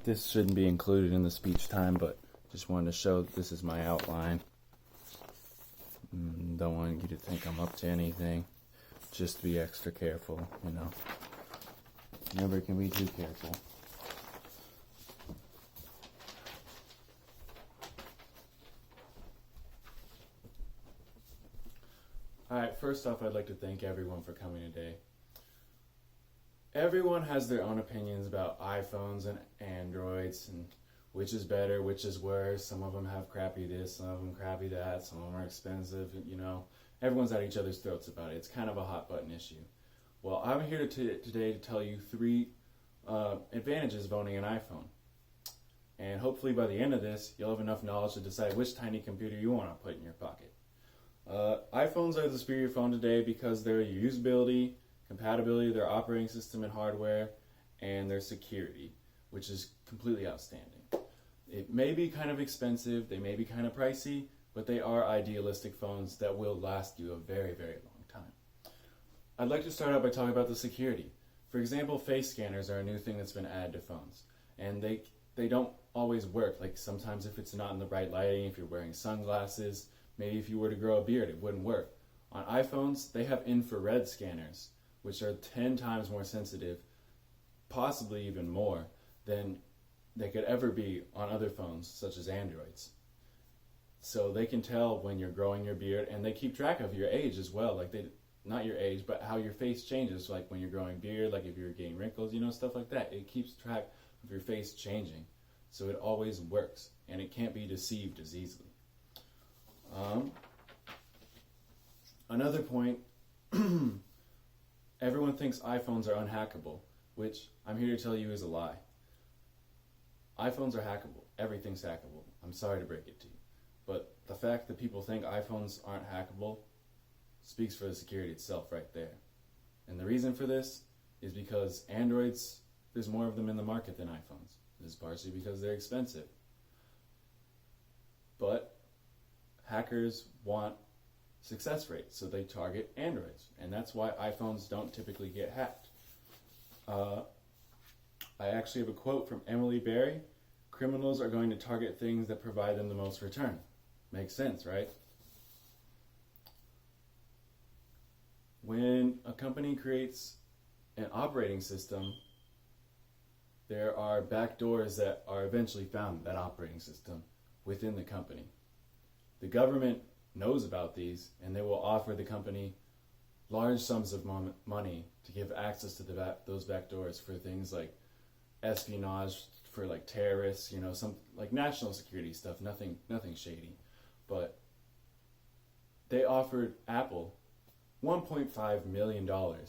This shouldn't be included in the speech time, but just wanted to show that this is my outline. Don't want you to think I'm up to anything. Just be extra careful, you know. Never can be too careful. Alright, first off, I'd like to thank everyone for coming today. Everyone has their own opinions about iPhones and Androids and which is better, which is worse. Some of them have crappy this, some of them crappy that, some of them are expensive, you know. Everyone's at each other's throats about it. It's kind of a hot button issue. Well, I'm here today to tell you 3 advantages of owning an iPhone. And hopefully by the end of this, you'll have enough knowledge to decide which tiny computer you want to put in your pocket. iPhones are the superior phone today because their usability, compatibility, their operating system and hardware, and their security, which is completely outstanding. It may be kind of expensive, they may be kind of pricey, but they are idealistic phones that will last you a very, very long time. I'd like to start out by talking about the security. For example, face scanners are a new thing that's been added to phones, and they don't always work. Like sometimes if it's not in the right lighting, if you're wearing sunglasses, maybe if you were to grow a beard, it wouldn't work. On iPhones, they have infrared scanners, which are 10 times more sensitive, possibly even more, than they could ever be on other phones, such as Androids. So they can tell when you're growing your beard, and they keep track of your age as well. Like not your age, but how your face changes, like when you're growing beard, like if you're getting wrinkles, you know, stuff like that. It keeps track of your face changing. So it always works, and it can't be deceived as easily. Another point, everyone thinks iPhones are unhackable, which I'm here to tell you is a lie. iPhones are hackable. Everything's hackable. I'm sorry to break it to you. But the fact that people think iPhones aren't hackable speaks for the security itself right there. And the reason for this is because Androids, there's more of them in the market than iPhones. This is partially because they're expensive. But hackers want success rates, so they target Androids. And that's why iPhones don't typically get hacked. I actually have a quote from Emily Berry. Criminals are going to target things that provide them the most return. Makes sense, right? When a company creates an operating system, there are backdoors that are eventually found in that operating system within the company. The government knows about these, and they will offer the company large sums of money to give access to those backdoors for things like espionage, for like terrorists, you know, some like national security stuff, nothing shady. But they offered Apple $1.5 million to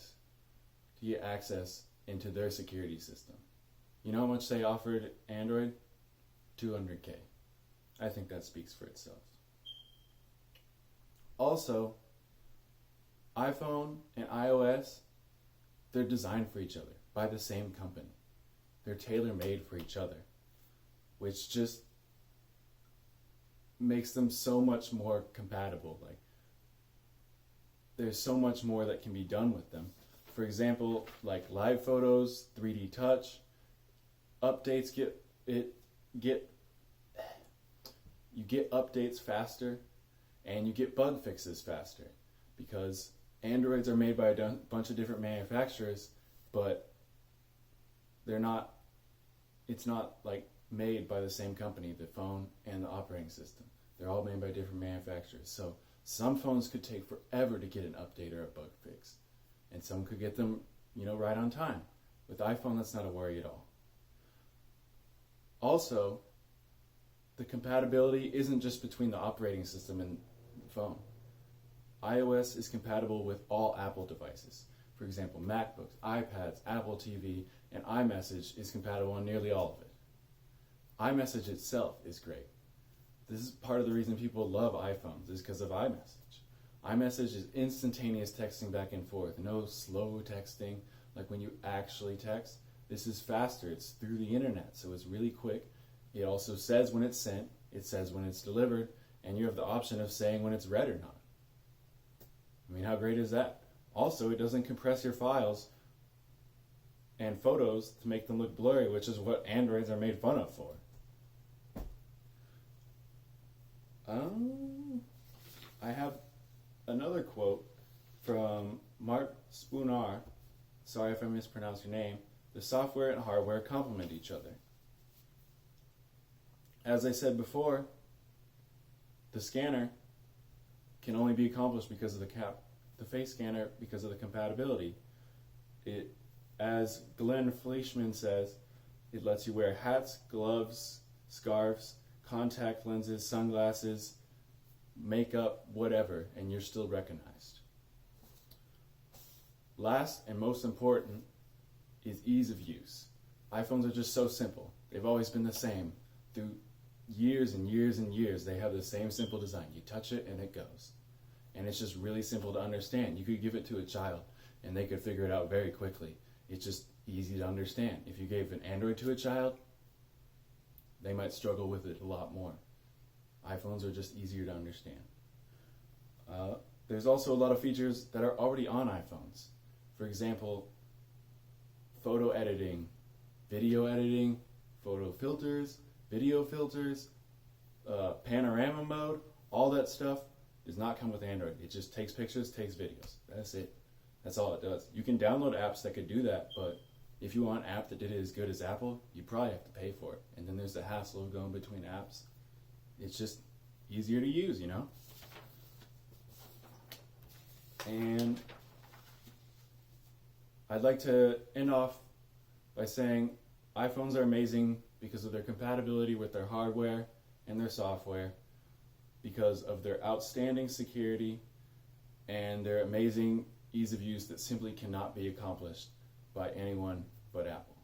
get access into their security system. You know how much they offered Android? $200K. I think that speaks for itself. Also, iPhone and iOS, they're designed for each other by the same company. They're tailor-made for each other, which just makes them so much more compatible. Like, there's so much more that can be done with them. For example, like live photos, 3D touch, updates you get updates faster, and you get bug fixes faster, because Androids are made by a bunch of different manufacturers, but it's not like made by the same company, the phone and the operating system. They're all made by different manufacturers. So some phones could take forever to get an update or a bug fix, and some could get them, you know, right on time. With iPhone, that's not a worry at all. Also, the compatibility isn't just between the operating system and the phone. iOS is compatible with all Apple devices. For example, MacBooks, iPads, Apple TV, and iMessage is compatible on nearly all of it. iMessage itself is great. This is part of the reason people love iPhones, is because of iMessage. iMessage is instantaneous texting back and forth, no slow texting like when you actually text. This is faster, it's through the internet, so it's really quick. It also says when it's sent, it says when it's delivered, and you have the option of saying when it's read or not. I mean, how great is that? Also, it doesn't compress your files and photos to make them look blurry, which is what Androids are made fun of for. I have another quote from Mark Spoonar. Sorry if I mispronounced your name. The software and hardware complement each other. As I said before, the scanner can only be accomplished because of the face scanner because of the compatibility. As Glenn Fleischman says, it lets you wear hats, gloves, scarves, contact lenses, sunglasses, makeup, whatever, and you're still recognized. Last and most important is ease of use. iPhones are just so simple. They've always been the same. Through years and years and years, they have the same simple design. You touch it and it goes. And it's just really simple to understand. You could give it to a child and they could figure it out very quickly. It's just easy to understand. If you gave an Android to a child, they might struggle with it a lot more. iPhones are just easier to understand. There's also a lot of features that are already on iPhones. For example, photo editing, video editing, photo filters, video filters, panorama mode, all that stuff does not come with Android. It just takes pictures, takes videos. That's it. That's all it does. You can download apps that could do that, but if you want an app that did it as good as Apple, you probably have to pay for it. And then there's the hassle of going between apps. It's just easier to use, you know? And I'd like to end off by saying iPhones are amazing because of their compatibility with their hardware and their software, because of their outstanding security and their amazing ease of use that simply cannot be accomplished by anyone but Apple.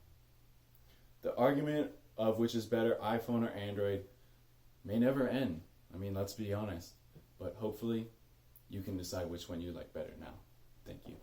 The argument of which is better, iPhone or Android, may never end. I mean, let's be honest. But hopefully, you can decide which one you like better now. Thank you.